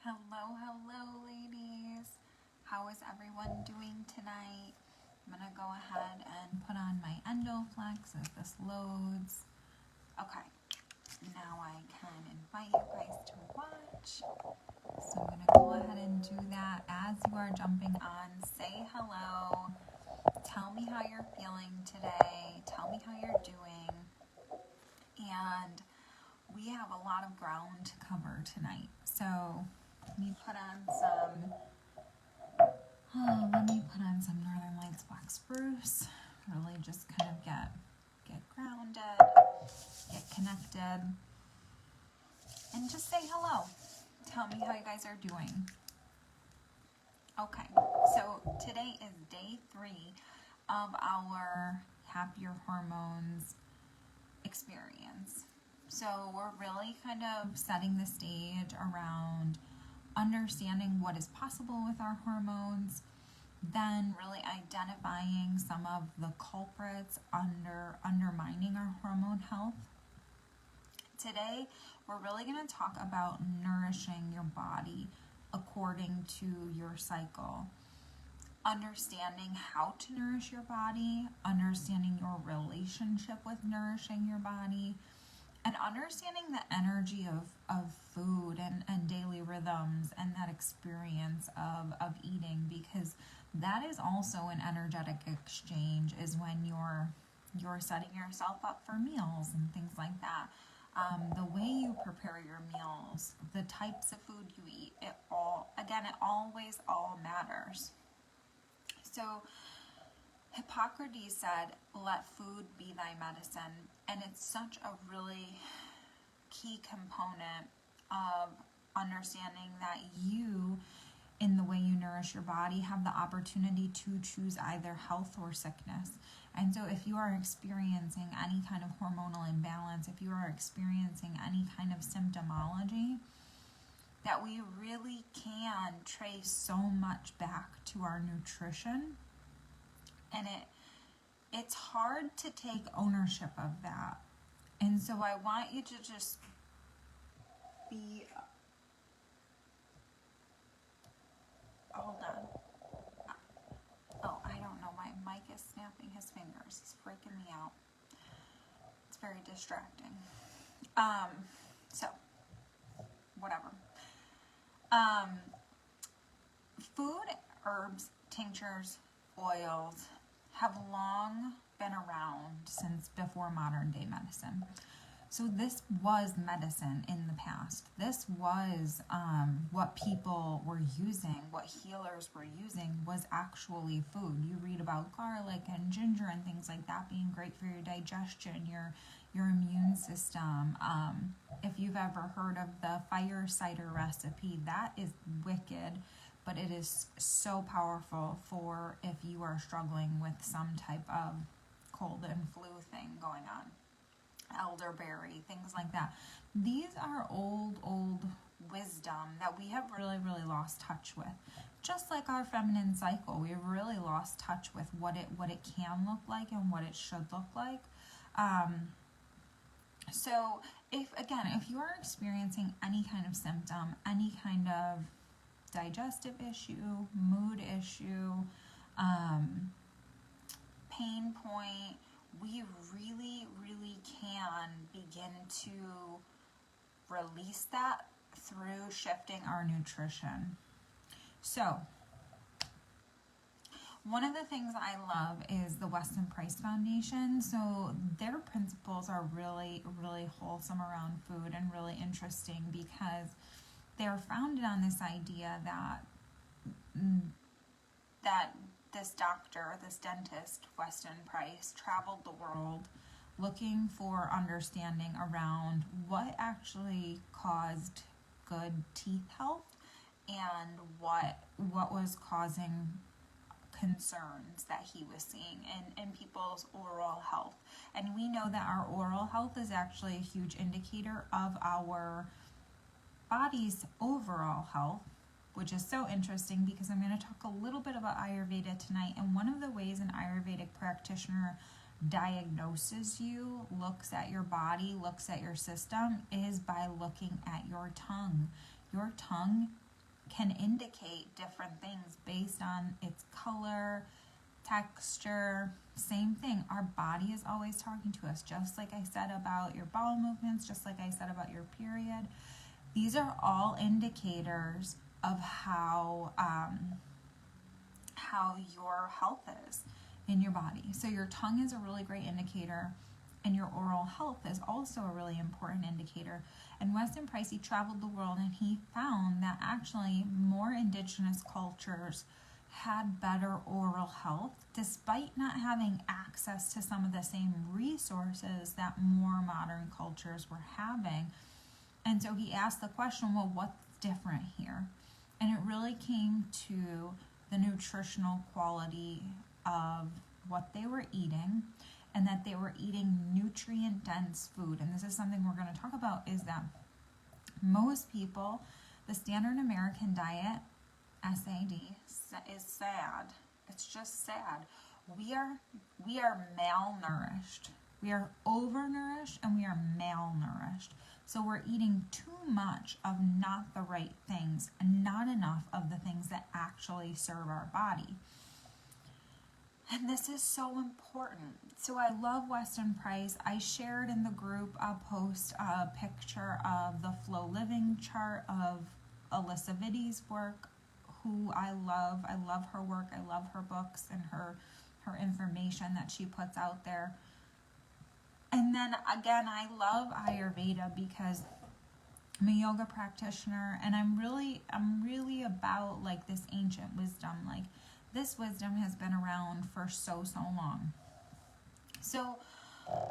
Hello, hello, ladies. How is everyone doing tonight? I'm gonna go ahead and put on my EndoFlex as this loads. Okay, now I can invite you guys to watch. So I'm gonna go ahead and do that. As you are jumping on, say hello. Tell me how you're feeling today. Tell me how you're doing. And we have a lot of ground to cover tonight. So let me put on some Northern Lights Black Spruce. Really just kind of get grounded, get connected, and just say hello. Tell me how you guys are doing. Okay, so today is day 3 of our Happier Hormones experience. So we're really kind of setting the stage around understanding what is possible with our hormones, then really identifying some of the culprits undermining our hormone health. Today, we're really going to talk about nourishing your body according to your cycle. Understanding how to nourish your body, understanding your relationship with nourishing your body, and understanding the energy of food and daily rhythms and that experience of eating, because that is also an energetic exchange, is when you're setting yourself up for meals and things like that. The way you prepare your meals, the types of food you eat, it always all matters. So Hippocrates said, "Let food be thy medicine," and it's such a really key component of understanding that you, in the way you nourish your body, have the opportunity to choose either health or sickness. And so if you are experiencing any kind of hormonal imbalance, if you are experiencing any kind of symptomology, that we really can trace so much back to our nutrition. And it's hard to take ownership of that. And so I want you to just be... Hold on. Oh, I don't know. My mic is snapping his fingers. It's freaking me out. It's very distracting. So, whatever. Food, herbs, tinctures, oils have long been around since before modern day medicine. So this was medicine in the past. This was what people were using, what healers were using was actually food. You read about garlic and ginger and things like that being great for your digestion, your immune system. If you've ever heard of the fire cider recipe, that is wicked, but it is so powerful for if you are struggling with some type of cold and flu thing going on. Elderberry, things like that. These are old wisdom that we have really lost touch with. Just like our feminine cycle, we've really lost touch with what it can look like and what it should look like. So if you are experiencing any kind of symptom, any kind of digestive issue, mood issue, pain point, we really can begin to release that through shifting our nutrition. So, one of the things I love is the Weston Price Foundation. So their principles are really wholesome around food and really interesting, because they're founded on this idea that this doctor, this dentist, Weston Price, traveled the world looking for understanding around what actually caused good teeth health and what was causing concerns that he was seeing in people's oral health. And we know that our oral health is actually a huge indicator of our body's overall health, which is so interesting because I'm going to talk a little bit about Ayurveda tonight. And one of the ways an Ayurvedic practitioner diagnoses you, looks at your body, looks at your system, is by looking at your tongue. Your tongue can indicate different things based on its color, texture. Same thing, our body is always talking to us, just like I said about your bowel movements, just like I said about your period. These are all indicators of how your health is in your body. So your tongue is a really great indicator, and your oral health is also a really important indicator. And Weston Price, he traveled the world, and he found that actually more indigenous cultures had better oral health despite not having access to some of the same resources that more modern cultures were having. And so he asked the question, well, what's different here? And it really came to the nutritional quality of what they were eating, and that they were eating nutrient-dense food. And this is something we're going to talk about, is that most people, the standard American diet, SAD, is sad. It's just sad. We are malnourished. We are overnourished, and we are malnourished. So we're eating too much of not the right things, and not enough of the things that actually serve our body. And this is so important. So I love Weston Price. I shared in the group a post, a picture of the Flow Living chart of Alyssa Vitti's work, who I love. I love her work. I love her books and her information that she puts out there. And then again, I love Ayurveda because I'm a yoga practitioner, and I'm really about like this ancient wisdom. Like, this wisdom has been around for so long. So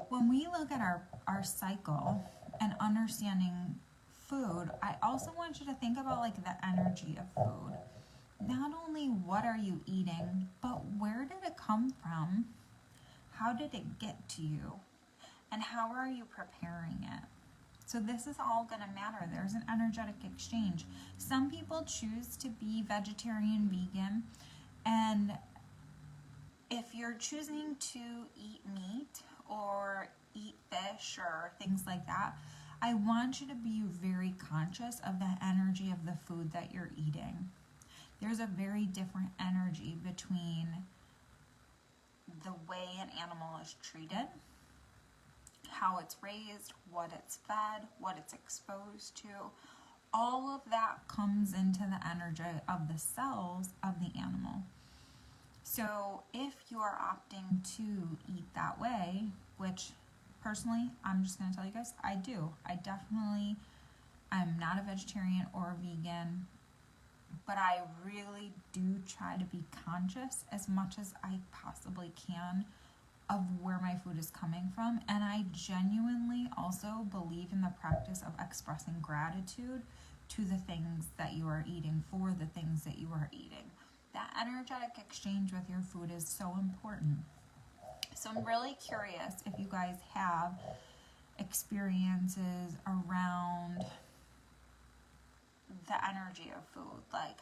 when we look at our cycle and understanding food, I also want you to think about like the energy of food. Not only what are you eating, but where did it come from? How did it get to you? And how are you preparing it? So this is all going to matter. There's an energetic exchange. Some people choose to be vegetarian, vegan, and if you're choosing to eat meat or eat fish or things like that, I want you to be very conscious of the energy of the food that you're eating. There's a very different energy between the way an animal is treated, how it's raised, what it's fed, what it's exposed to. All of that comes into the energy of the cells of the animal. So if you are opting to eat that way, which personally, I'm just going to tell you guys, I do. I'm not a vegetarian or a vegan, but I really do try to be conscious as much as I possibly can of where my food is coming from. And I genuinely also believe in the practice of expressing gratitude to the things that you are eating, for the things that you are eating. That energetic exchange with your food is so important. So I'm really curious if you guys have experiences around the energy of food. Like,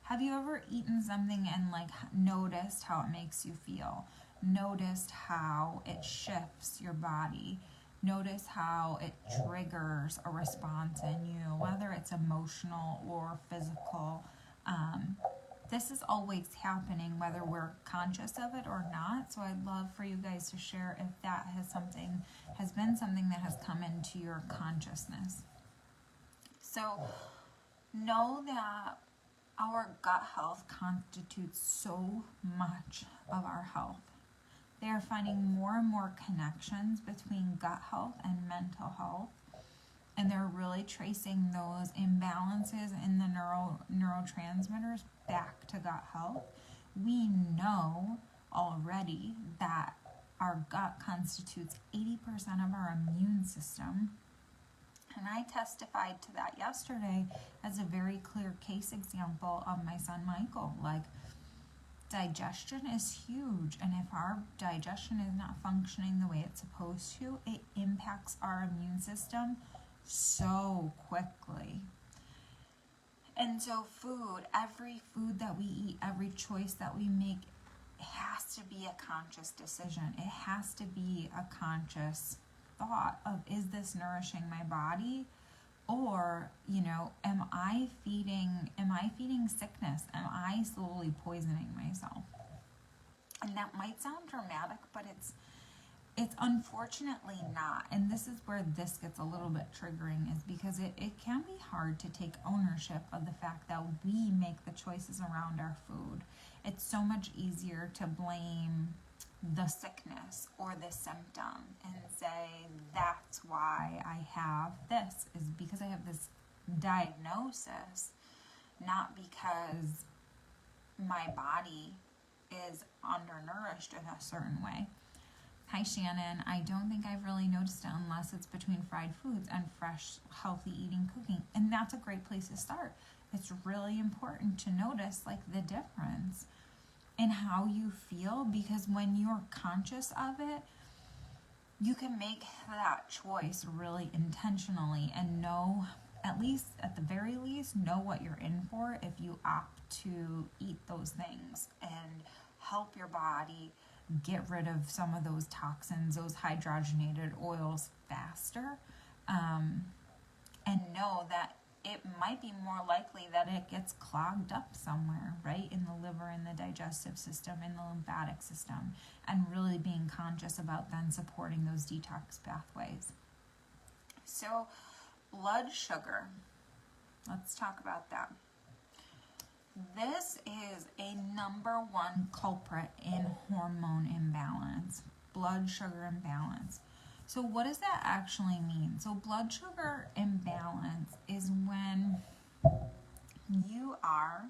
have you ever eaten something and like noticed how it makes you feel? Noticed how it shifts your body? Notice how it triggers a response in you, whether it's emotional or physical. This is always happening, whether we're conscious of it or not. So I'd love for you guys to share if that has been something that has come into your consciousness. So know that our gut health constitutes so much of our health. They are finding more and more connections between gut health and mental health. And they're really tracing those imbalances in the neurotransmitters back to gut health. We know already that our gut constitutes 80% of our immune system. And I testified to that yesterday as a very clear case example of my son Michael. Like, digestion is huge, and if our digestion is not functioning the way it's supposed to, it impacts our immune system so quickly. And so every food that we eat, every choice that we make, it has to be a conscious decision. It has to be a conscious thought of, is this nourishing my body Or, am I feeding sickness? Am I slowly poisoning myself? And that might sound dramatic, but it's unfortunately not. And this is where this gets a little bit triggering, is because it can be hard to take ownership of the fact that we make the choices around our food. It's so much easier to blame the sickness or the symptom and say, that's why I have this, is because I have this diagnosis, not because my body is undernourished in a certain way. Hi Shannon, I don't think I've really noticed it unless it's between fried foods and fresh, healthy eating cooking. And that's a great place to start. It's really important to notice the difference in how you feel, because when you're conscious of it, you can make that choice really intentionally and know, at the very least, know what you're in for if you opt to eat those things and help your body get rid of some of those toxins, those hydrogenated oils faster, and know that it might be more likely that it gets clogged up somewhere, right? In the liver, in the digestive system, in the lymphatic system, and really being conscious about then supporting those detox pathways. So, blood sugar. Let's talk about that. This is a number one culprit in hormone imbalance, blood sugar imbalance. So what does that actually mean? So blood sugar imbalance is when you are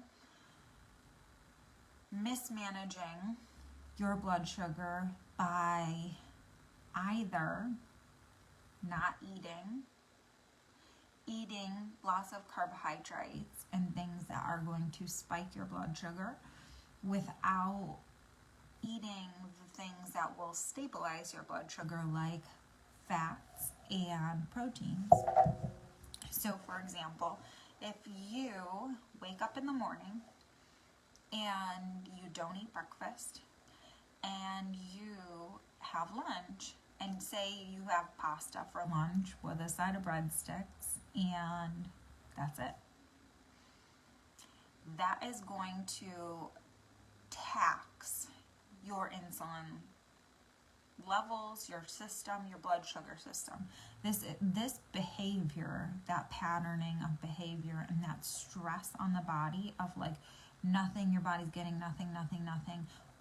mismanaging your blood sugar by either not eating lots of carbohydrates and things that are going to spike your blood sugar, without eating the things that will stabilize your blood sugar, like fats and proteins. So for example, if you wake up in the morning and you don't eat breakfast and you have lunch, and say you have pasta for lunch with a side of breadsticks and that's it, that is going to tax your insulin levels, your system, your blood sugar system. This behavior, that patterning of behavior and that stress on the body of nothing, your body's getting nothing.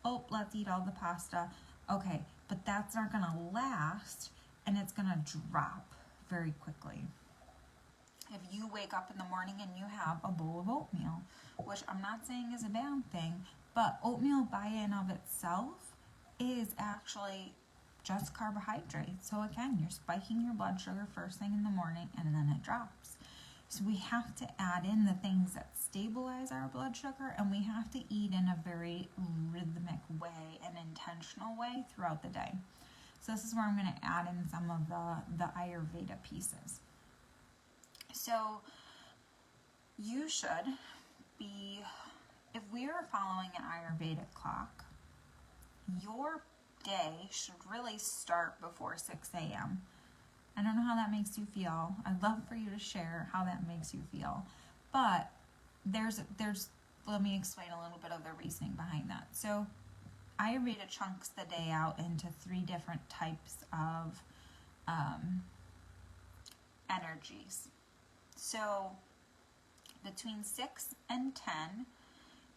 Oh, let's eat all the pasta. Okay, but that's not going to last, and it's going to drop very quickly. If you wake up in the morning and you have a bowl of oatmeal, which I'm not saying is a bad thing, but oatmeal by and of itself is actually just carbohydrates. So again, you're spiking your blood sugar first thing in the morning and then it drops. So we have to add in the things that stabilize our blood sugar, and we have to eat in a very rhythmic way, an intentional way throughout the day. So this is where I'm going to add in some of the Ayurveda pieces. So you should be, if we are following an Ayurvedic clock, your day should really start before 6 a.m. I don't know how that makes you feel. I'd love for you to share how that makes you feel. But there's let me explain a little bit of the reasoning behind that. So Ayurveda chunks the day out into 3 different types of energies. So between 6 and 10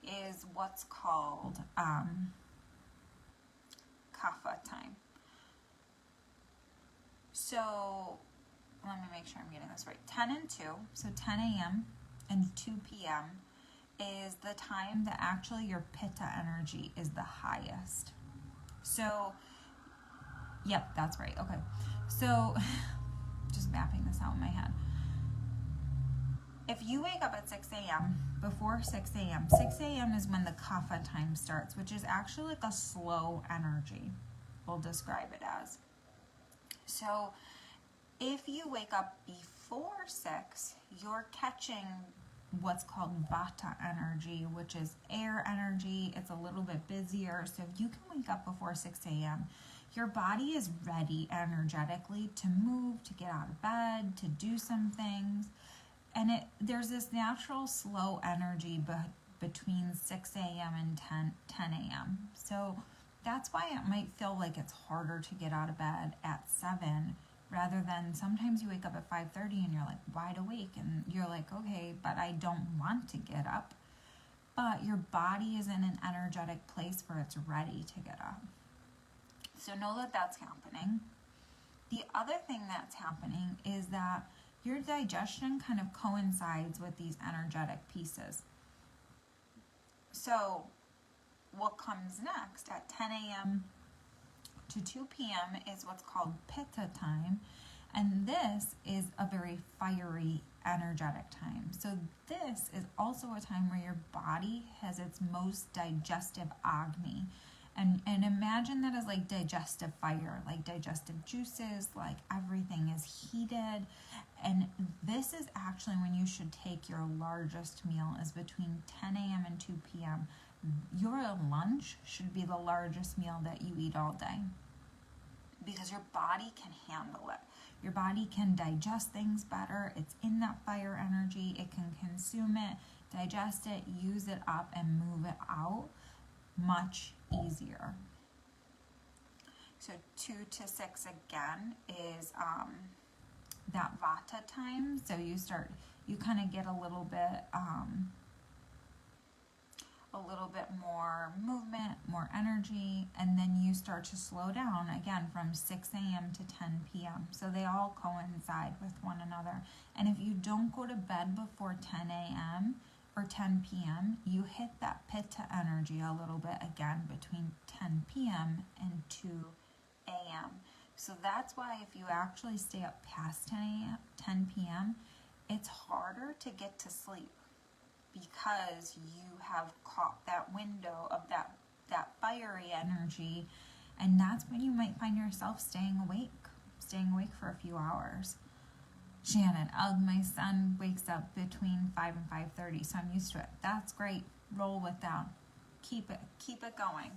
is what's called kapha time. So let me make sure I'm getting this right. 10 and 2, so 10 a.m. and 2 p.m. is the time that actually your pitta energy is the highest. So, yep, that's right. Okay. So, just mapping this out in my head. If you wake up at 6 a.m., before 6 a.m., 6 a.m. is when the kapha time starts, which is actually like a slow energy, we'll describe it as. So if you wake up before 6, you're catching what's called vata energy, which is air energy. It's a little bit busier. So if you can wake up before 6 a.m., your body is ready energetically to move, to get out of bed, to do some things. And there's this natural slow energy between 6 a.m. and 10 a.m. So that's why it might feel like it's harder to get out of bed at 7 rather than sometimes you wake up at 5:30 and you're like wide awake and you're like, okay, but I don't want to get up. But your body is in an energetic place where it's ready to get up. So know that that's happening. The other thing that's happening is that your digestion kind of coincides with these energetic pieces. So what comes next at 10 a.m. to 2 p.m. is what's called pitta time. And this is a very fiery, energetic time. So this is also a time where your body has its most digestive agni. And imagine that as like digestive fire, like digestive juices, like everything is heated. And this is actually when you should take your largest meal is between 10 a.m. and 2 p.m. Your lunch should be the largest meal that you eat all day because your body can handle it. Your body can digest things better. It's in that fire energy. It can consume it, digest it, use it up, and move it out much easier. So 2 to 6 again is that vata time. So you kind of get a little bit more movement, more energy, and then you start to slow down again from 6 a.m. to 10 p.m. So they all coincide with one another. And if you don't go to bed before 10 a.m. or 10 p.m., you hit that pitta energy a little bit again between 10 p.m. and 2 a.m. So that's why if you actually stay up past 10 p.m., it's harder to get to sleep because you have caught that window of that fiery energy, and that's when you might find yourself staying awake for a few hours. Shannon, my son wakes up between 5 and 5:30, so I'm used to it. That's great. Roll with that. Keep it going.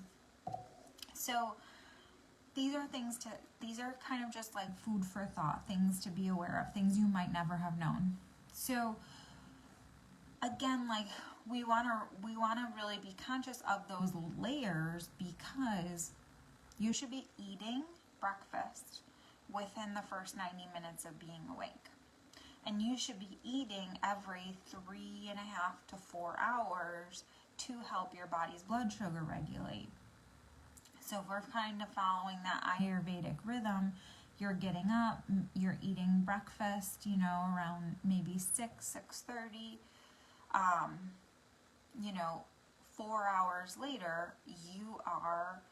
So these are kind of just like food for thought, things to be aware of, things you might never have known. So again, like we want to really be conscious of those layers because you should be eating breakfast within the first 90 minutes of being awake. And you should be eating every 3.5 to 4 hours to help your body's blood sugar regulate. So if we're kind of following that Ayurvedic rhythm, you're getting up, you're eating breakfast, around maybe 6:30. 4 hours later, you are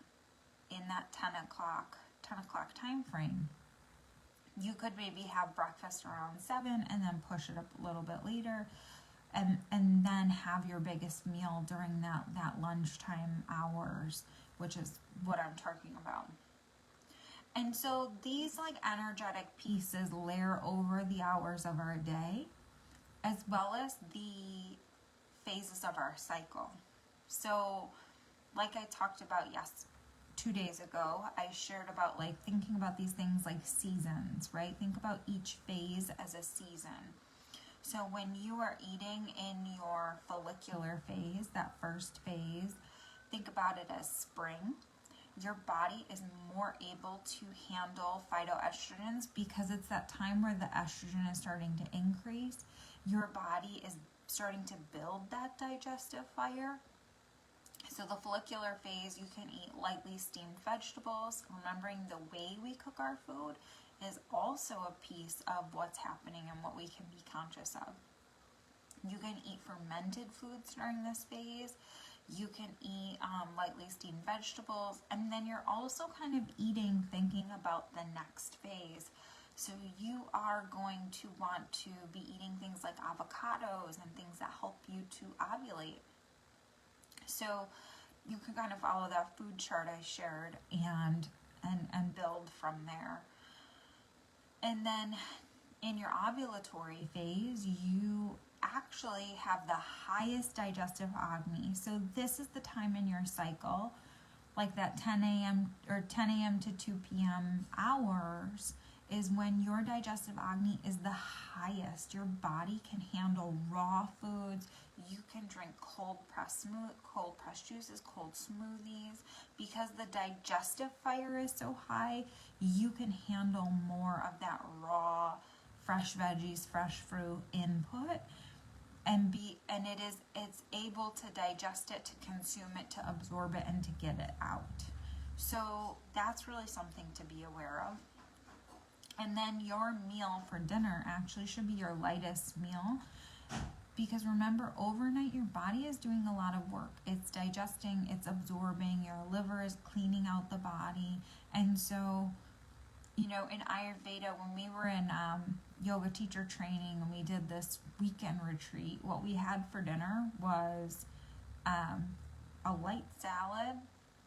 in that 10 o'clock time frame. You could maybe have breakfast around 7 and then push it up a little bit later and then have your biggest meal during that lunchtime hours, which is what I'm talking about. And so these like energetic pieces layer over the hours of our day as well as the phases of our cycle. So like I talked about 2 days ago, I shared about like thinking about these things like seasons, right? Think about each phase as a season. So when you are eating in your follicular phase, that first phase, think about it as spring. Your body is more able to handle phytoestrogens because it's that time where the estrogen is starting to increase. Your body is starting to build that digestive fire. So the follicular phase, you can eat lightly steamed vegetables. Remembering the way we cook our food is also a piece of what's happening and what we can be conscious of. You can eat fermented foods during this phase. You can eat lightly steamed vegetables. And then you're also kind of thinking about the next phase. So you are going to want to be eating things like avocados and things that help you to ovulate. So you can kind of follow that food chart I shared and build from there. And then in your ovulatory phase, you actually have the highest digestive agni. So this is the time in your cycle like that 10 a.m. or 10 a.m. to 2 p.m. hours is when your digestive agni is the highest. Your body can handle raw foods. You can drink cold pressed juices, cold smoothies. Because the digestive fire is so high, you can handle more of that raw, fresh veggies, fresh fruit input, and it's able to digest it, to consume it, to absorb it, and to get it out. So that's really something to be aware of. And then your meal for dinner actually should be your lightest meal, because remember, overnight your body is doing a lot of work. It's digesting, it's absorbing, your liver is cleaning out the body. And so, you know, in Ayurveda, when we were in yoga teacher training and we did this weekend retreat, what we had for dinner was a light salad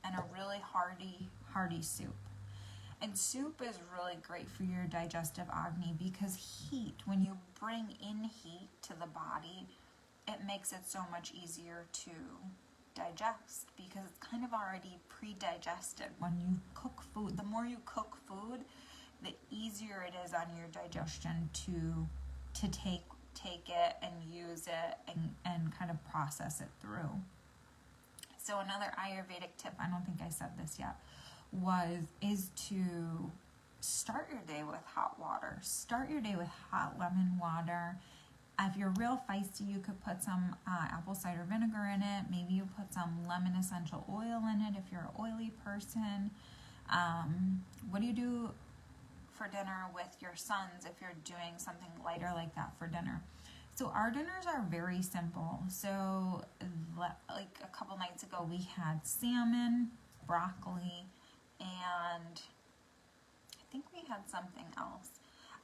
and a really hearty soup. And soup is really great for your digestive agni, because heat, when you bring in heat to the body, it makes it so much easier to digest, because it's kind of already pre-digested. When you cook food, the more you cook food, the easier it is on your digestion to take it and use it and kind of process it through. So another Ayurvedic tip, I don't think I said this yet, is to start your day with hot water. Start your day with hot lemon water. If you're real feisty, you could put some apple cider vinegar in it. Maybe you put some lemon essential oil in it if you're an oily person. What do you do for dinner with your sons if you're doing something lighter like that for dinner? So our dinners are very simple. So like a couple nights ago, we had salmon, broccoli, and I think we had something else.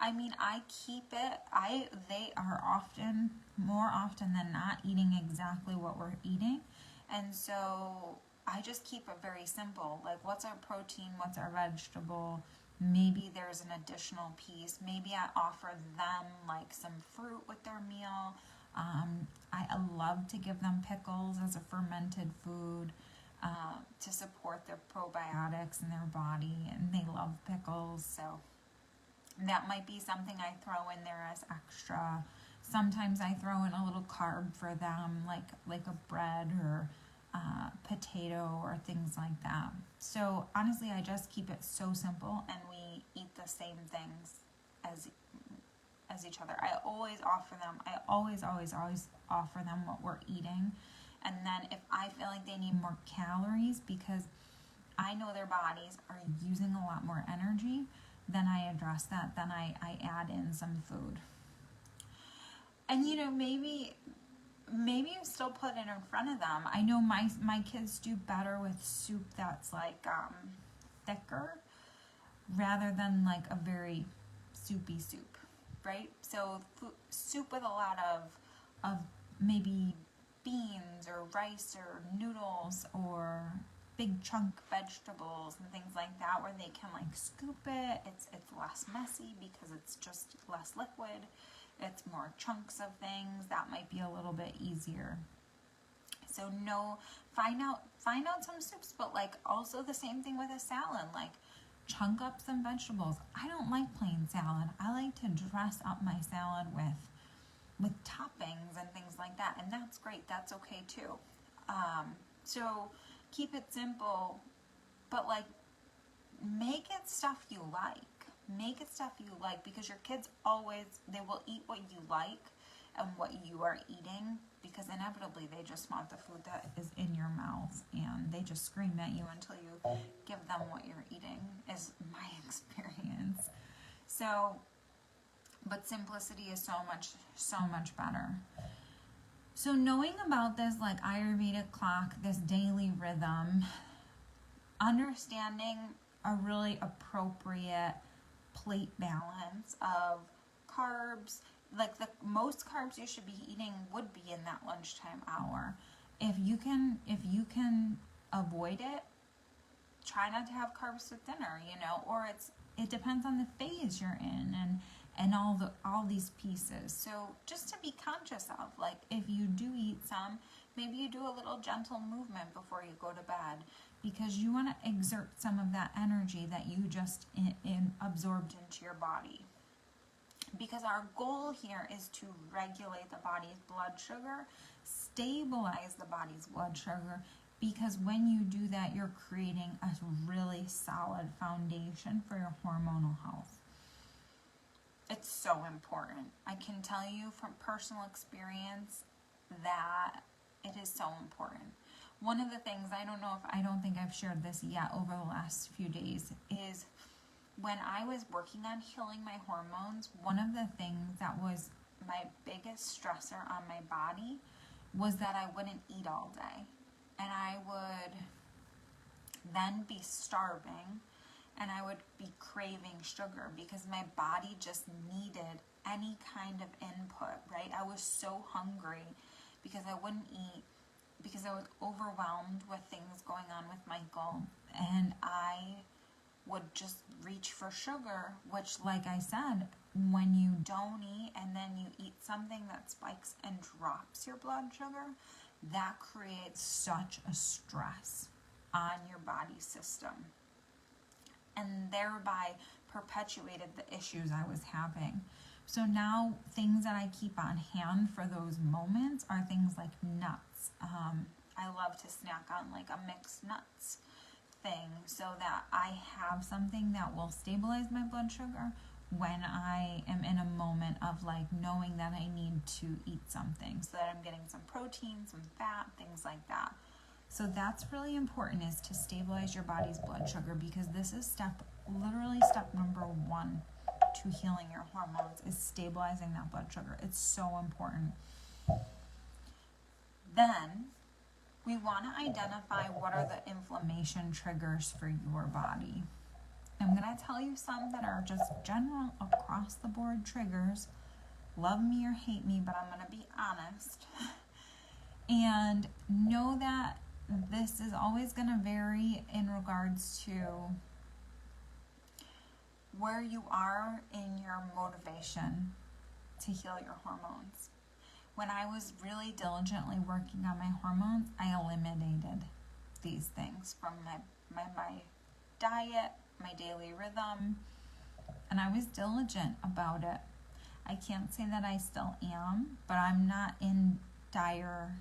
I mean, I keep it, they are more often than not, eating exactly what we're eating. And so I just keep it very simple. Like, what's our protein? What's our vegetable? Maybe there's an additional piece. Maybe I offer them like some fruit with their meal. I love to give them pickles as a fermented food. To support their probiotics in their body, and they love pickles, so that might be something I throw in there as extra. Sometimes I throw in a little carb for them, like a bread or potato or things like that. So honestly, I just keep it so simple, and we eat the same things as each other. I always offer them. I always offer them what we're eating. And then if I feel like they need more calories, because I know their bodies are using a lot more energy, then I address that. Then I add in some food. And you know, maybe you still put it in front of them. I know my kids do better with soup that's like thicker, rather than like a very soupy soup, right? So soup with a lot of maybe beans or rice or noodles or big chunk vegetables and things like that, where they can like scoop it. It's less messy because it's just less liquid. It's more chunks of things. That might be a little bit easier. So find out some soups, but like also the same thing with a salad. Like, chunk up some vegetables. I don't like plain salad. I like to dress up my salad with toppings and things like that, and that's great. That's okay too. So keep it simple, but like, make it stuff you like. Make it stuff you like, because your kids they will eat what you like and what you are eating, because inevitably they just want the food that is in your mouth, and they just scream at you until you give them what you're eating, is my experience. So, but simplicity is so much better. So knowing about this like Ayurvedic clock, this daily rhythm, understanding a really appropriate plate balance of carbs, like the most carbs you should be eating would be in that lunchtime hour. If you can avoid it, try not to have carbs with dinner, or it depends on the phase you're in and all these pieces. So just to be conscious of, like, if you do eat some, Maybe you do a little gentle movement before you go to bed, because you want to exert some of that energy that you just absorbed into your body. Because our goal here is to regulate the body's blood sugar, stabilize the body's blood sugar, because when you do that, you're creating a really solid foundation for your hormonal health. It's so important. I can tell you from personal experience that it is so important. One of the things, I don't think I've shared this yet over the last few days, is when I was working on healing my hormones, one of the things that was my biggest stressor on my body was that I wouldn't eat all day. And I would then be starving, and I would be craving sugar because my body just needed any kind of input, right? I was so hungry because I wouldn't eat, because I was overwhelmed with things going on with Michael, and I would just reach for sugar, which, like I said, when you don't eat and then you eat something that spikes and drops your blood sugar, that creates such a stress on your body system, and thereby perpetuated the issues I was having. So now things that I keep on hand for those moments are things like nuts. I love to snack on like a mixed nuts thing so that I have something that will stabilize my blood sugar when I am in a moment of like knowing that I need to eat something, so that I'm getting some protein, some fat, things like that. So that's really important, is to stabilize your body's blood sugar, because this is literally step number 1 to healing your hormones, is stabilizing that blood sugar. It's so important. Then we want to identify what are the inflammation triggers for your body. I'm going to tell you some that are just general across the board triggers. Love me or hate me, but I'm going to be honest. And know that this is always going to vary in regards to where you are in your motivation to heal your hormones. When I was really diligently working on my hormones, I eliminated these things from my diet, my daily rhythm, and I was diligent about it. I can't say that I still am, but I'm not in dire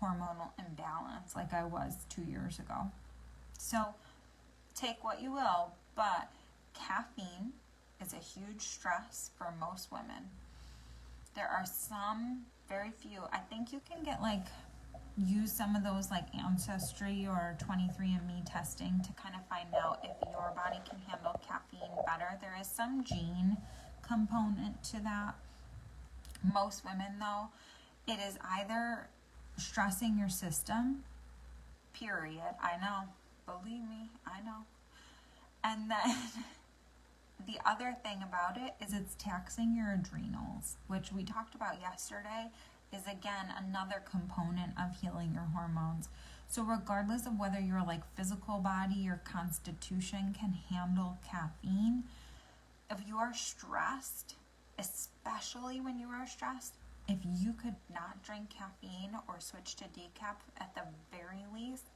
hormonal imbalance like I was 2 years ago. So take what you will, but caffeine is a huge stress for most women. There are some, very few, I think you can get use some of those like Ancestry or 23andMe testing to kind of find out if your body can handle caffeine better. There is some gene component to that. Most women, though, it is either stressing your system, period. I know, believe me, I know. And then the other thing about it is it's taxing your adrenals, which we talked about yesterday, is again another component of healing your hormones. So regardless of whether your physical body, your constitution can handle caffeine, if you are stressed, especially when you are stressed, if you could not drink caffeine or switch to decaf at the very least,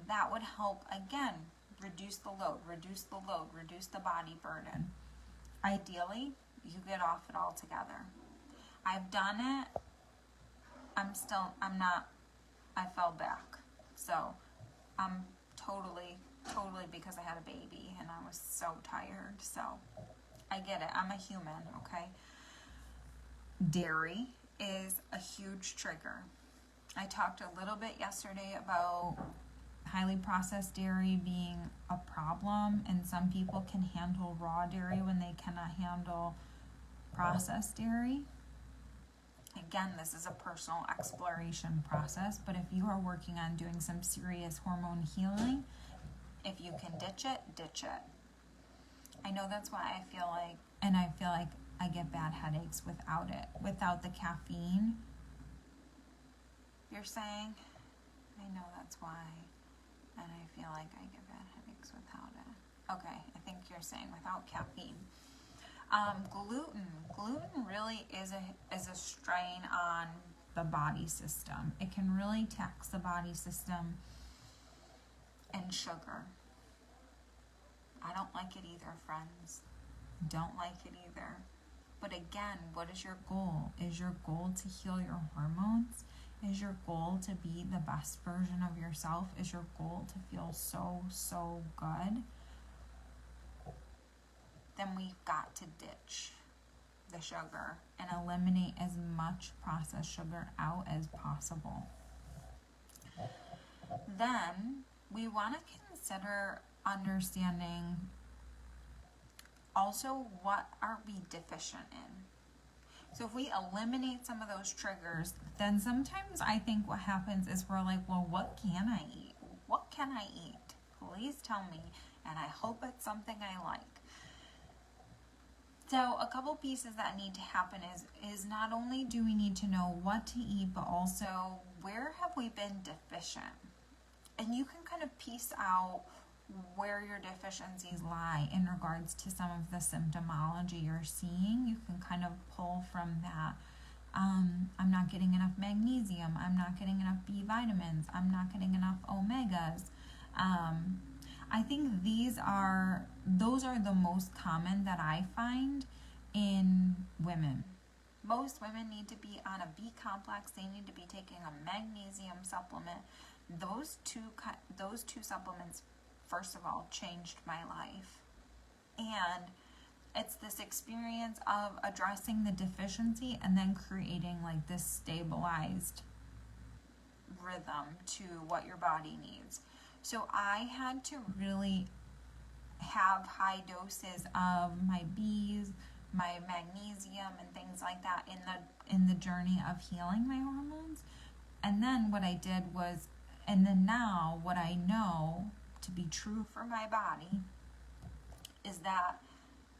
that would help again reduce the load, reduce the body burden. Ideally, you get off it altogether. I've done it. I fell back. So I'm totally because I had a baby and I was so tired. So I get it. I'm a human, okay? Dairy is a huge trigger. I talked a little bit yesterday about highly processed dairy being a problem, and some people can handle raw dairy when they cannot handle processed dairy. Again, this is a personal exploration process, but if you are working on doing some serious hormone healing, if you can ditch it, ditch it. I know that's why I feel like I get bad headaches without it, without the caffeine. You're saying? I know that's why. And I feel like I get bad headaches without it. Okay, I think you're saying without caffeine. Gluten really is a strain on the body system. It can really tax the body system. And sugar. I don't like it either, friends. Don't like it either. But again, what is your goal? Is your goal to heal your hormones? Is your goal to be the best version of yourself? Is your goal to feel so, so good? Then we've got to ditch the sugar and eliminate as much processed sugar out as possible. Then we want to consider understanding also what are we deficient in. So if we eliminate some of those triggers, then sometimes I think what happens is we're like, well, what can I eat? What can I eat? Please tell me. And I hope it's something I like. So a couple pieces that need to happen is not only do we need to know what to eat, but also where have we been deficient? And you can kind of piece out where your deficiencies lie in regards to some of the symptomology you're seeing. You can kind of pull from that. I'm not getting enough magnesium. I'm not getting enough B vitamins. I'm not getting enough omegas. I think those are the most common that I find in women. Most women need to be on a B complex. They need to be taking a magnesium supplement. Those two supplements, first of all, changed my life. And it's this experience of addressing the deficiency and then creating like this stabilized rhythm to what your body needs. So I had to really have high doses of my B's, my magnesium, and things like that in the journey of healing my hormones. And then what I did was, and then now what I know to be true for my body is that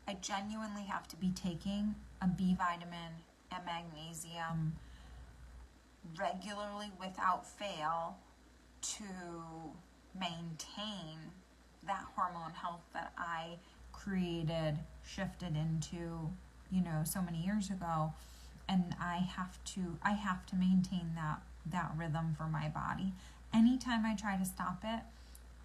I genuinely have to be taking a B vitamin and magnesium regularly without fail to maintain that hormone health that I shifted into, so many years ago. And I have to maintain that rhythm for my body. Anytime I try to stop it,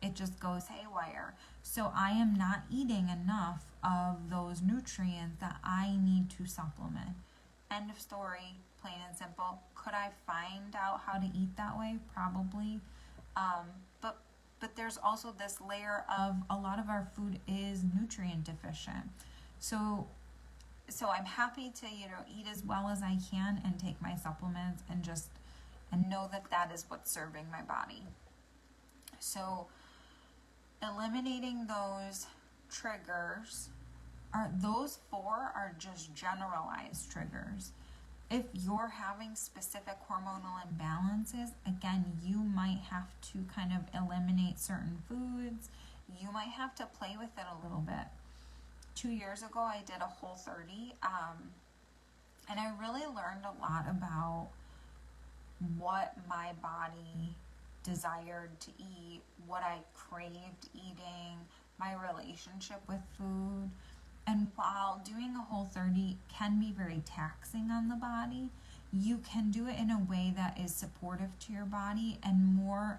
it just goes haywire. So I am not eating enough of those nutrients that I need to supplement. End of story, plain and simple. Could I find out how to eat that way? Probably. But there's also this layer of a lot of our food is nutrient deficient. So I'm happy to, eat as well as I can and take my supplements and know that is what's serving my body. So eliminating those triggers, those 4 are just generalized triggers. If you're having specific hormonal imbalances, again, you might have to kind of eliminate certain foods. You might have to play with it a little bit. 2 years ago, I did a Whole30, and I really learned a lot about what my body desired to eat, what I craved eating, my relationship with food. And while doing a Whole30 can be very taxing on the body, you can do it in a way that is supportive to your body and more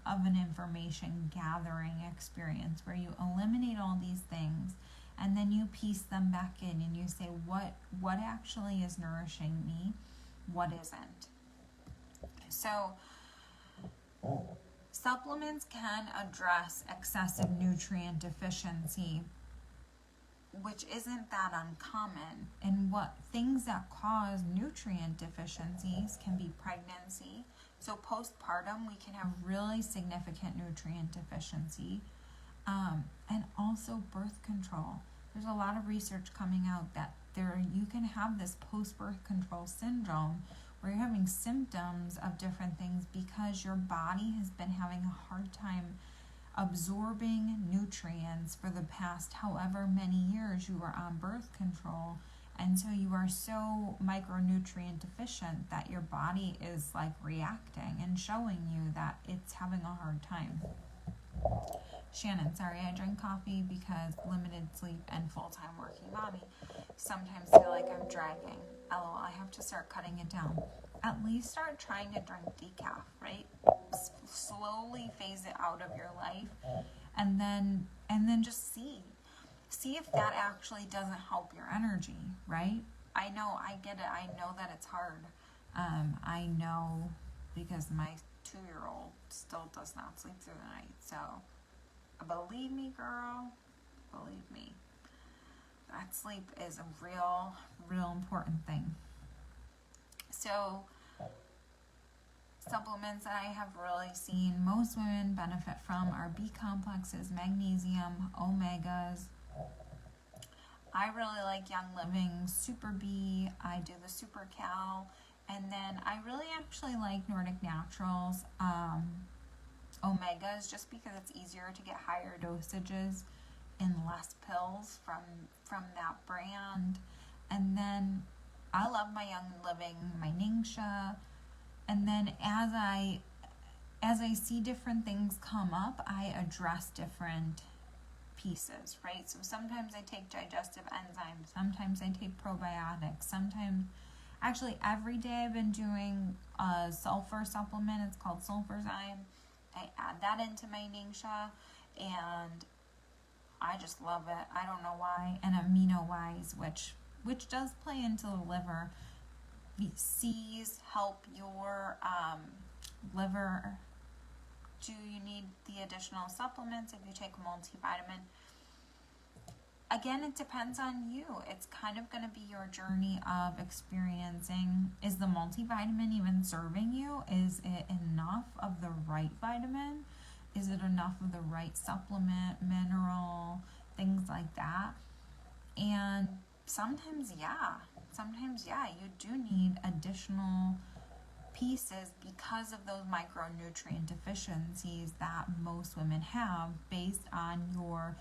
of an information gathering experience where you eliminate all these things and then you piece them back in and you say, what actually is nourishing me? What isn't? So supplements can address excessive nutrient deficiency, which isn't that uncommon. And what things that cause nutrient deficiencies can be pregnancy. So postpartum, we can have really significant nutrient deficiency. And also birth control. There's a lot of research coming out that you can have this post-birth control syndrome where you're having symptoms of different things because your body has been having a hard time absorbing nutrients for the past however many years you were on birth control, and so you are so micronutrient deficient that your body is like reacting and showing you that it's having a hard time. Shannon, sorry, I drink coffee because limited sleep and full-time working mommy sometimes feel like I'm dragging. LOL, I have to start cutting it down. at least start trying to drink decaf, right? Slowly phase it out of your life, and then just see if that actually doesn't help your energy, right? I know, I get it. I know that it's hard. I know, because my 2-year-old still does not sleep through the night. So believe me, girl, believe me, that sleep is a real important thing. So supplements that I have really seen most women benefit from are B complexes, magnesium, omegas. I really like Young Living Super B. I do the Super Cal. And then I really actually like Nordic Naturals omegas, just because it's easier to get higher dosages in less pills from that brand. And then I love my Young Living, my Ningxia. And then as I see different things come up, I address different pieces, right? So sometimes I take digestive enzymes, sometimes I take probiotics, sometimes, actually every day I've been doing a sulfur supplement. It's called Sulfurzyme. I add that into my Ningxia, and I just love it. I don't know why. And amino-wise, which does play into the liver. C's help your liver. Do you need the additional supplements if you take a multivitamin? Again, it depends on you. It's kind of going to be your journey of experiencing, is the multivitamin even serving you? Is it enough of the right vitamin? Is it enough of the right supplement, mineral, things like that? And sometimes, you do need additional pieces because of those micronutrient deficiencies that most women have based on your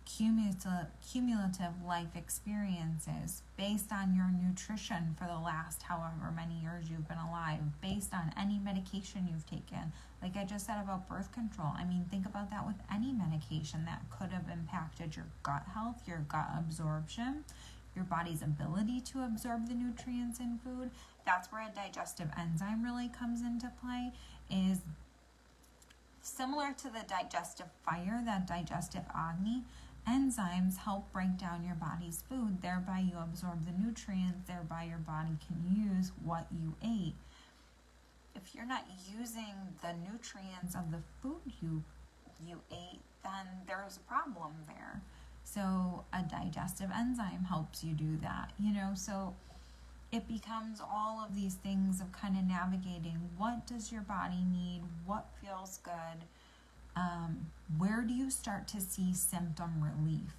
cumulative life experiences, based on your nutrition for the last however many years you've been alive, based on any medication you've taken. Like I just said about birth control, I mean, think about that with any medication that could have impacted your gut health, your gut absorption, your body's ability to absorb the nutrients in food. That's where a digestive enzyme really comes into play. Is similar to the digestive fire, that digestive agni. Enzymes help break down your body's food, thereby you absorb the nutrients, thereby your body can use what you ate. If you're not using the nutrients of the food you ate, then there's a problem there. So a digestive enzyme helps you do that, so it becomes all of these things of kind of navigating what does your body need, what feels good, where do you start to see symptom relief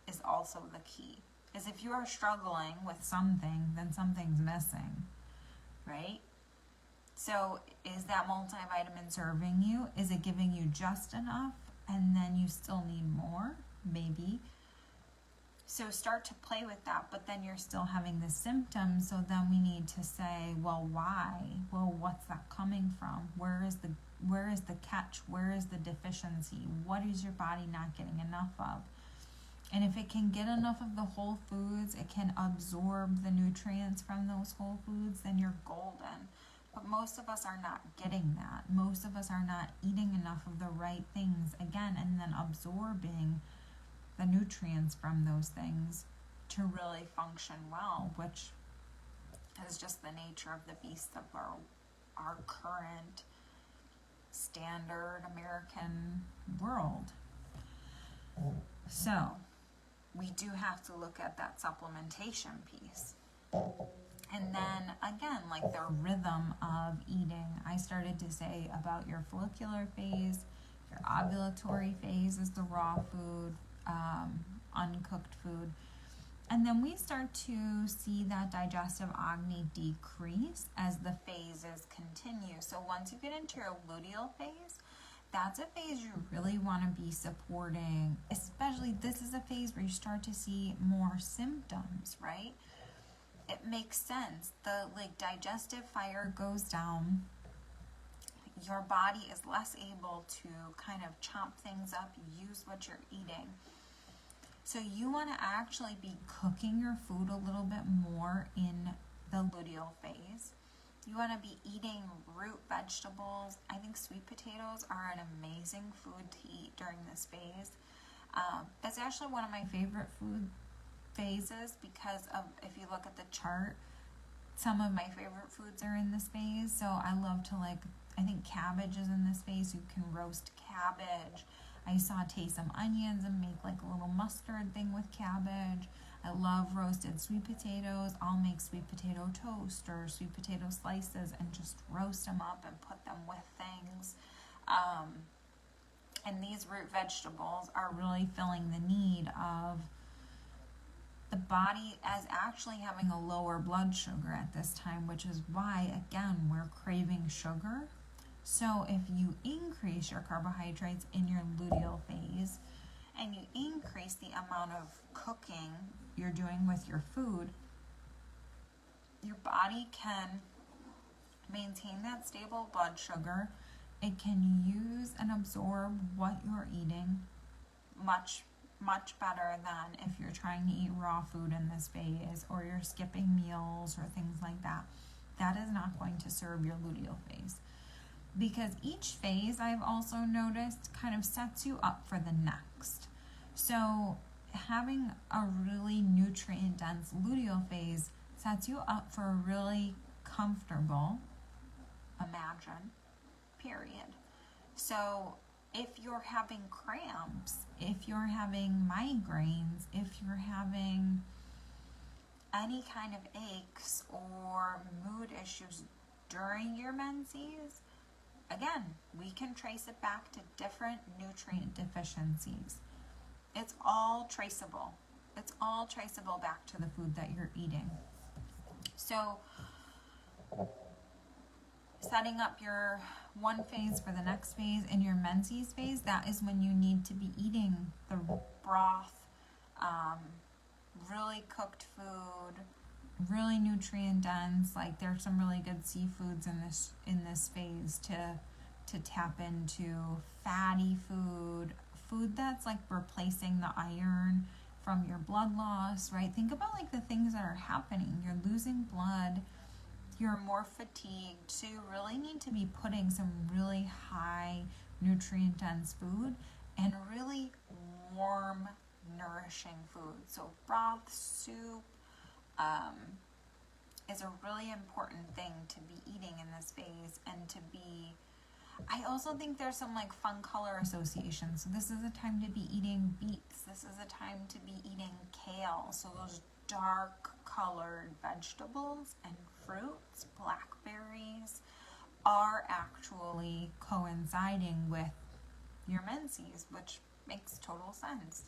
is also the key. Is if you are struggling with something, then something's missing, right? So is that multivitamin serving you? Is it giving you just enough and then you still need more? Maybe. So start to play with that, but then you're still having the symptoms, so then we need to say, well, why? Well, what's that coming from? Where is the catch? Where is the deficiency? What is your body not getting enough of? And if it can get enough of the whole foods, it can absorb the nutrients from those whole foods, then you're golden. But most of us are not getting that. Most of us are not eating enough of the right things, again, and then absorbing the nutrients from those things to really function well, which is just the nature of the beast of our current standard American world. So we do have to look at that supplementation piece. And then again, like the rhythm of eating, I started to say about your follicular phase, your ovulatory phase is the raw food, uncooked food. And then we start to see that digestive agni decrease as the phases continue. So once you get into your luteal phase, that's a phase you really want to be supporting. Especially this is a phase where you start to see more symptoms, right? It makes sense. The digestive fire goes down. Your body is less able to kind of chomp things up, use what you're eating. So you want to actually be cooking your food a little bit more in the luteal phase. You want to be eating root vegetables. I think sweet potatoes are an amazing food to eat during this phase. It's actually one of my favorite food phases because of, if you look at the chart, some of my favorite foods are in this phase. So I love to I think cabbage is in this phase. You can roast cabbage. I saute some onions and make like a little mustard thing with cabbage. I love roasted sweet potatoes. I'll make sweet potato toast or sweet potato slices and just roast them up and put them with things. And these root vegetables are really filling the need of the body as actually having a lower blood sugar at this time, which is why, again, we're craving sugar. So if you increase your carbohydrates in your luteal phase and you increase the amount of cooking you're doing with your food, your body can maintain that stable blood sugar. It can use and absorb what you're eating much better than if you're trying to eat raw food in this phase or you're skipping meals or things like that. That is not going to serve your luteal phase, because each phase, I've also noticed, kind of sets you up for the next. So having a really nutrient dense luteal phase sets you up for a really comfortable period. So if you're having cramps, if you're having migraines, if you're having any kind of aches or mood issues during your menses, again, we can trace it back to different nutrient deficiencies. It's all traceable. It's all traceable back to the food that you're eating. So setting up your one phase for the next phase. In your menses phase, that is when you need to be eating the broth, really cooked food, really nutrient dense. Like there's some really good seafoods in this phase to tap into. Fatty food that's like replacing the iron from your blood loss, right? Think about like the things that are happening. You're losing blood, you're more fatigued, so you really need to be putting some really high nutrient dense food and really warm, nourishing food. So broth, soup is a really important thing to be eating in this phase, and to be, I also think there's some like fun color associations. So this is a time to be eating beets. This is a time to be eating kale. So those dark colored vegetables and fruits, blackberries, are actually coinciding with your menses, which makes total sense.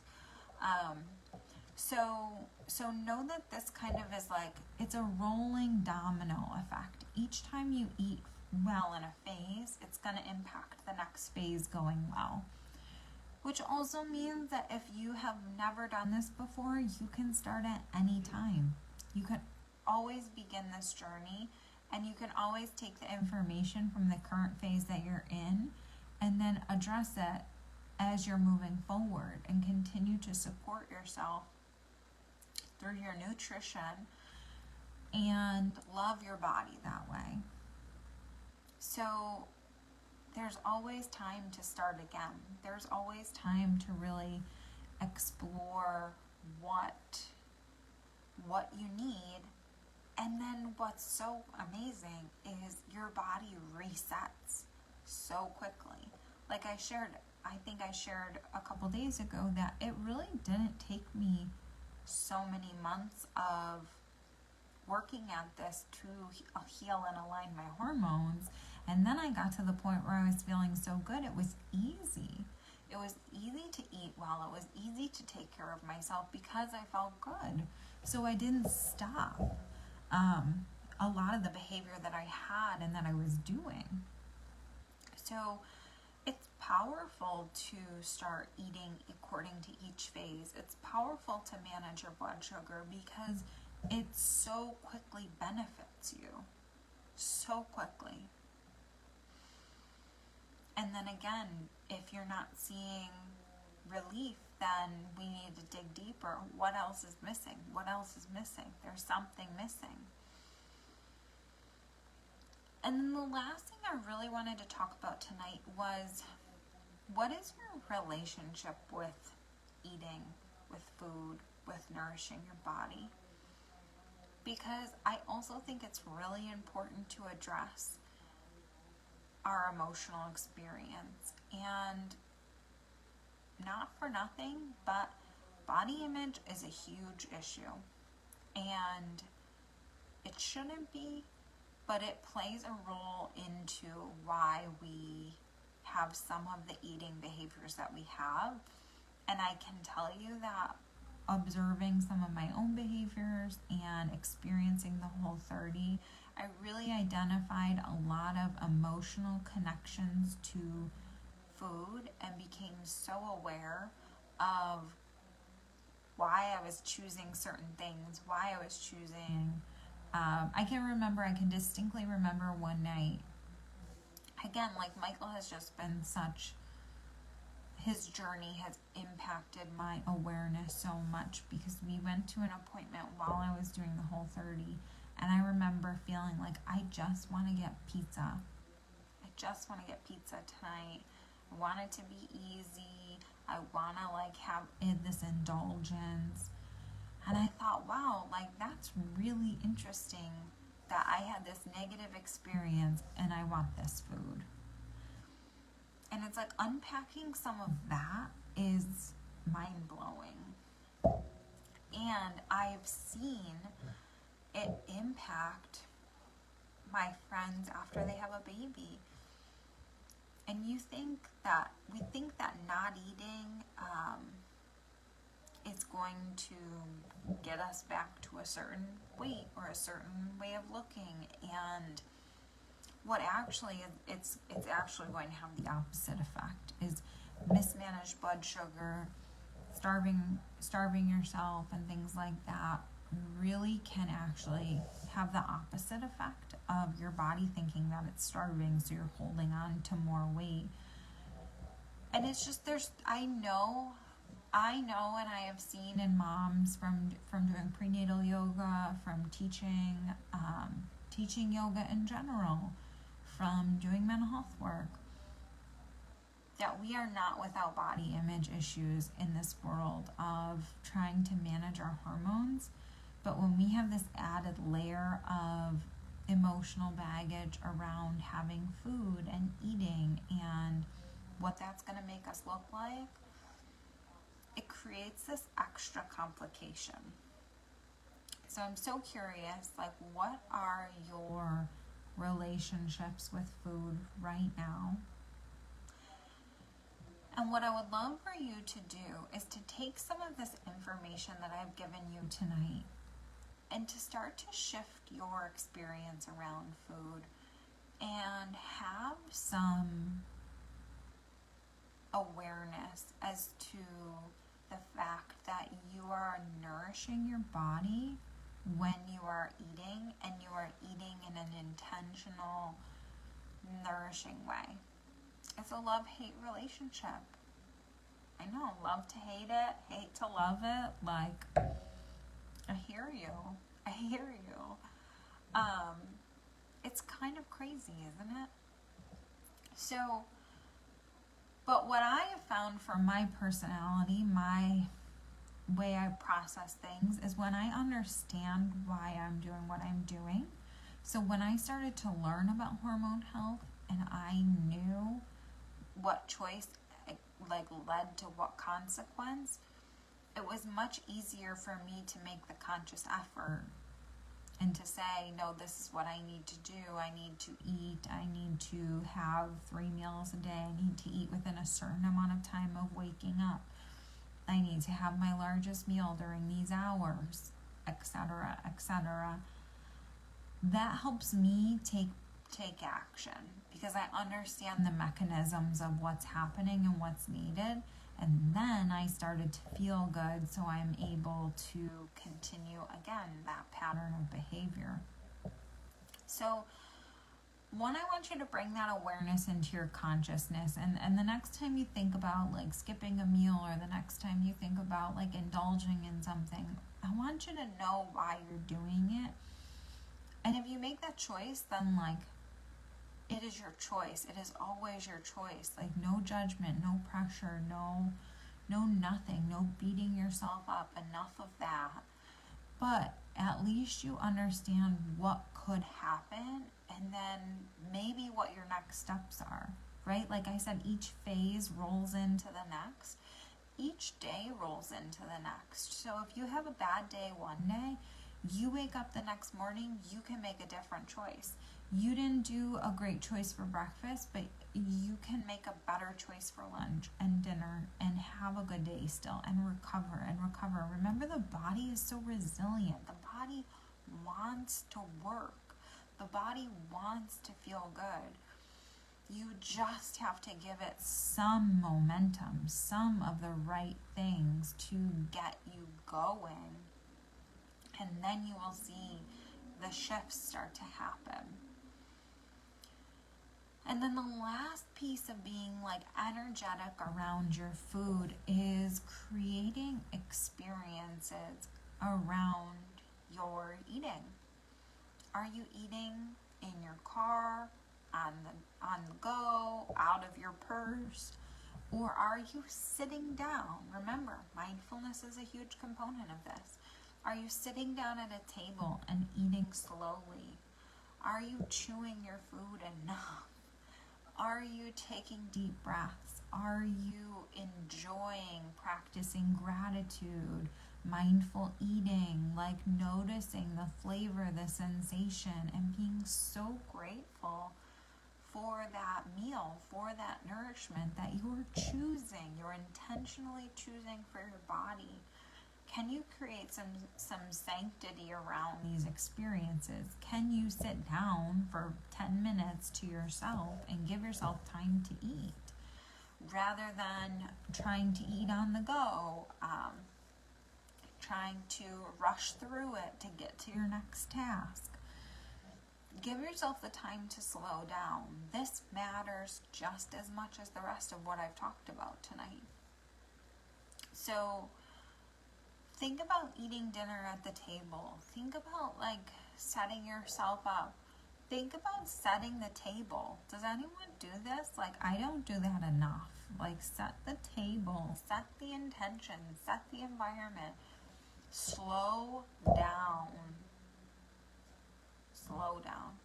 So know that this kind of is like, it's a rolling domino effect. Each time you eat well in a phase, it's going to impact the next phase going well. Which also means that if you have never done this before, you can start at any time. You can always begin this journey, and you can always take the information from the current phase that you're in and then address it as you're moving forward, and continue to support yourself through your nutrition and love your body that way. So there's always time to start again. There's always time to really explore what you need. And then what's so amazing is your body resets so quickly. Like I think I shared a couple days ago that it really didn't take me so many months of working at this to heal and align my hormones. And then I got to the point where I was feeling so good. It was easy. It was easy to eat well. It was easy to take care of myself because I felt good. So I didn't stop a lot of the behavior that I had and that I was doing. So it's powerful to start eating according to each phase. It's powerful to manage your blood sugar because it so quickly benefits you. So quickly. And then again, if you're not seeing relief, then we need to dig deeper. What else is missing? What else is missing? There's something missing. And then the last thing I really wanted to talk about tonight was, what is your relationship with eating, with food, with nourishing your body? Because I also think it's really important to address our emotional experience. And not for nothing, but body image is a huge issue. And it shouldn't be, but it plays a role into why we have some of the eating behaviors that we have. And I can tell you that observing some of my own behaviors and experiencing the Whole30, I really identified a lot of emotional connections to food and became so aware of why I was choosing certain things, why I was choosing. I can distinctly remember one night, again, like Michael has just been his journey has impacted my awareness so much, because we went to an appointment while I was doing the Whole30, and I remember feeling like I just want to get pizza. I just want to get pizza tonight. I want it to be easy. I want to have this indulgence. And I thought, wow, that's really interesting that I had this negative experience and I want this food. And it's unpacking some of that is mind-blowing. And I've seen it impact my friends after they have a baby. And we think that not eating is going to get us back to a certain weight or a certain way of looking, and what actually it's actually going to have the opposite effect, is mismanaged blood sugar, starving yourself and things like that really can actually have the opposite effect of your body thinking that it's starving, so you're holding on to more weight. And it's just, I know, and I have seen in moms from doing prenatal yoga, from teaching yoga in general, from doing mental health work, that we are not without body image issues in this world of trying to manage our hormones. But when we have this added layer of emotional baggage around having food and eating and what that's going to make us look like, it creates this extra complication. So I'm so curious, what are your relationships with food right now? And what I would love for you to do is to take some of this information that I've given you tonight and to start to shift your experience around food and have some awareness as to the fact that you are nourishing your body when you are eating, and you are eating in an intentional, nourishing way. It's a love-hate relationship. I know, love to hate it, hate to love it. I hear you. It's kind of crazy, isn't it? So, but what I have found from my personality, my way I process things, is when I understand why I'm doing what I'm doing. So when I started to learn about hormone health and I knew what choice led to what consequence, it was much easier for me to make the conscious effort and to say, no, this is what I need to do. I need to eat. I need to have 3 meals a day. I need to eat within a certain amount of time of waking up. I need to have my largest meal during these hours, etc., etc. That helps me take action, because I understand the mechanisms of what's happening and what's needed. And then I started to feel good, so I'm able to continue, again, that pattern of behavior. So, one, I want you to bring that awareness into your consciousness. And the next time you think about skipping a meal, or the next time you think about indulging in something, I want you to know why you're doing it. And if you make that choice, then it is your choice. It is always your choice. Like, no judgment, no pressure, no nothing, no beating yourself up, enough of that. But at least you understand what could happen, and then maybe what your next steps are, right? Like I said, each phase rolls into the next. Each day rolls into the next. So if you have a bad day one day, you wake up the next morning, you can make a different choice. You didn't do a great choice for breakfast, but you can make a better choice for lunch and dinner and have a good day still and recover and recover. Remember, the body is so resilient. The body wants to work. The body wants to feel good. You just have to give it some momentum, some of the right things to get you going. And then you will see the shifts start to happen. And then the last piece of being like energetic around your food is creating experiences around your eating. Are you eating in your car, on the go, out of your purse? Or are you sitting down? Remember, mindfulness is a huge component of this. Are you sitting down at a table and eating slowly? Are you chewing your food enough? Are you taking deep breaths? Are you enjoying practicing gratitude, mindful eating, like noticing the flavor, the sensation, and being so grateful for that meal, for that nourishment that you're choosing, you're intentionally choosing for your body? Can you create some sanctity around these experiences? Can you sit down for 10 minutes to yourself and give yourself time to eat rather than trying to eat on the go, trying to rush through it to get to your next task? Give yourself the time to slow down. This matters just as much as the rest of what I've talked about tonight. So think about eating dinner at the table. Think about like setting yourself up. Think about setting the table. Does anyone do this? Like, I don't do that enough. Like, set the table, set the intention, set the environment. Slow down. Slow down.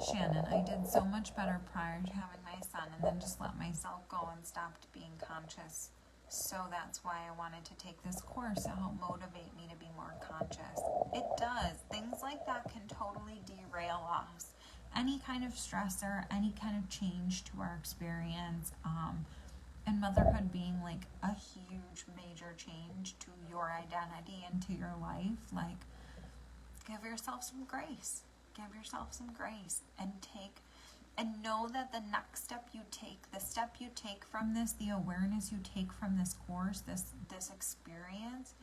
Shannon, I did so much better prior to having my son and then just let myself go and stopped being conscious. So that's why I wanted to take this course to help motivate me to be more conscious. It does. Things like that can totally derail us. Any kind of stressor, any kind of change to our experience, and motherhood being like a huge major change to your identity and to your life, like, give yourself some grace. Give yourself some grace and know that the next step you take, the step you take from this, the awareness you take from this course, this experience,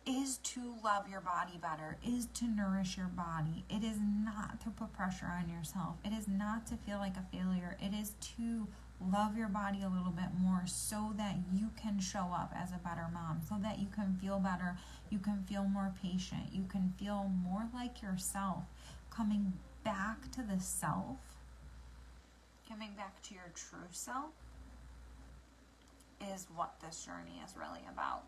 is to love your body better, is to nourish your body. It is not to put pressure on yourself. It is not to feel like a failure. It is to love your body a little bit more so that you can show up as a better mom, so that you can feel better, you can feel more patient, you can feel more like yourself. Coming back to the self, coming back to your true self is what this journey is really about.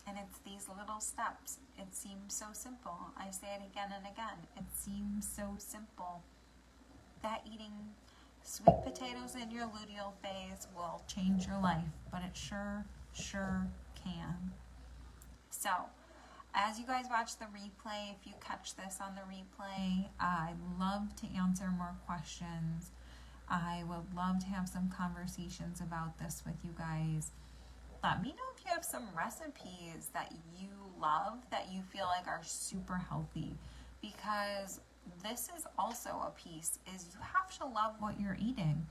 And it's these little steps. It seems so simple. I say it again and again. It seems so simple that eating sweet potatoes in your luteal phase will change your life, but it sure can. So, as you guys watch the replay, if you catch this on the replay, I'd love to answer more questions. I would love to have some conversations about this with you guys. Let me know if you have some recipes that you love, that you feel like are super healthy, because this is also a piece, is you have to love what you're eating.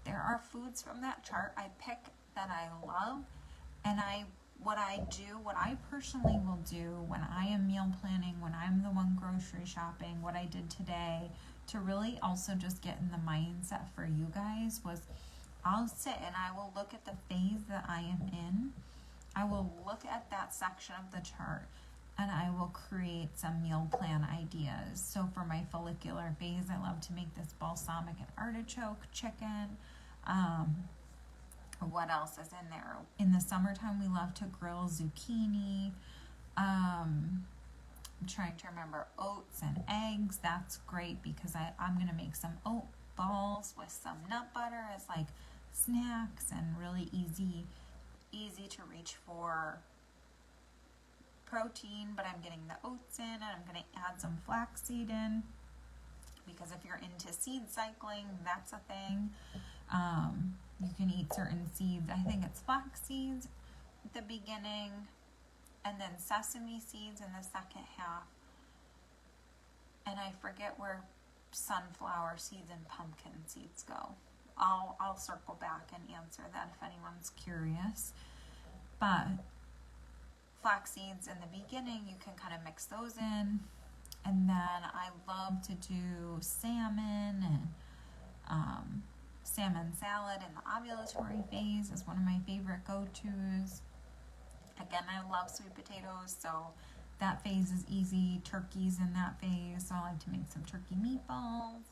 There are foods from that chart I pick that I love, and what I personally will do when I am meal planning, when I'm the one grocery shopping, what I did today to really also just get in the mindset for you guys was, I'll sit and I will look at the phase that I am in. I will look at that section of the chart and I will create some meal plan ideas. So for my follicular phase, I love to make this balsamic and artichoke chicken. What else is in there? In the summertime, we love to grill zucchini. I'm trying to remember, oats and eggs. That's great because I'm going to make some oat balls with some nut butter as like snacks, and really easy to reach for protein, but I'm getting the oats in, and I'm going to add some flaxseed in because if you're into seed cycling, that's a thing. You can eat certain seeds. I think it's flax seeds at the beginning, and then sesame seeds in the second half. And I forget where sunflower seeds and pumpkin seeds go. I'll circle back and answer that if anyone's curious. But flax seeds in the beginning, you can kind of mix those in. And then I love to do salmon and salmon salad in the ovulatory phase is one of my favorite go-tos. Again, I love sweet potatoes, so that phase is easy. Turkey's in that phase, so I like to make some turkey meatballs.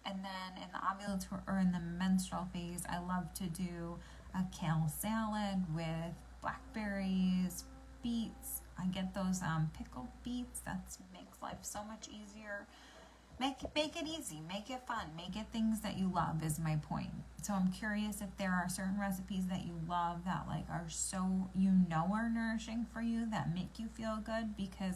And then in the ovulatory or in the menstrual phase, I love to do a kale salad with blackberries, beets. I get those pickled beets. That makes life so much easier. Make it easy, make it fun, make it things that you love is my point. So I'm curious if there are certain recipes that you love that like are so, are nourishing for you, that make you feel good, because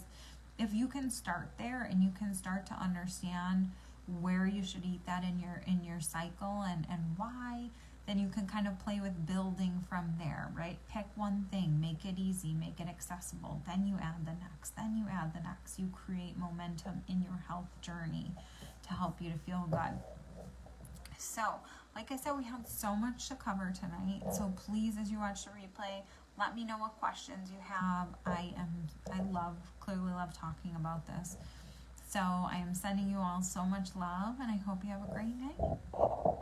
if you can start there and you can start to understand where you should eat that in your cycle and why, then you can kind of play with building from there, right? Pick one thing, make it easy, make it accessible, then you add the next, then you add the next. You create momentum in your health journey to help you to feel good. So, like I said, we have so much to cover tonight. So please, as you watch the replay, let me know what questions you have. Clearly love talking about this. So I am sending you all so much love, and I hope you have a great night.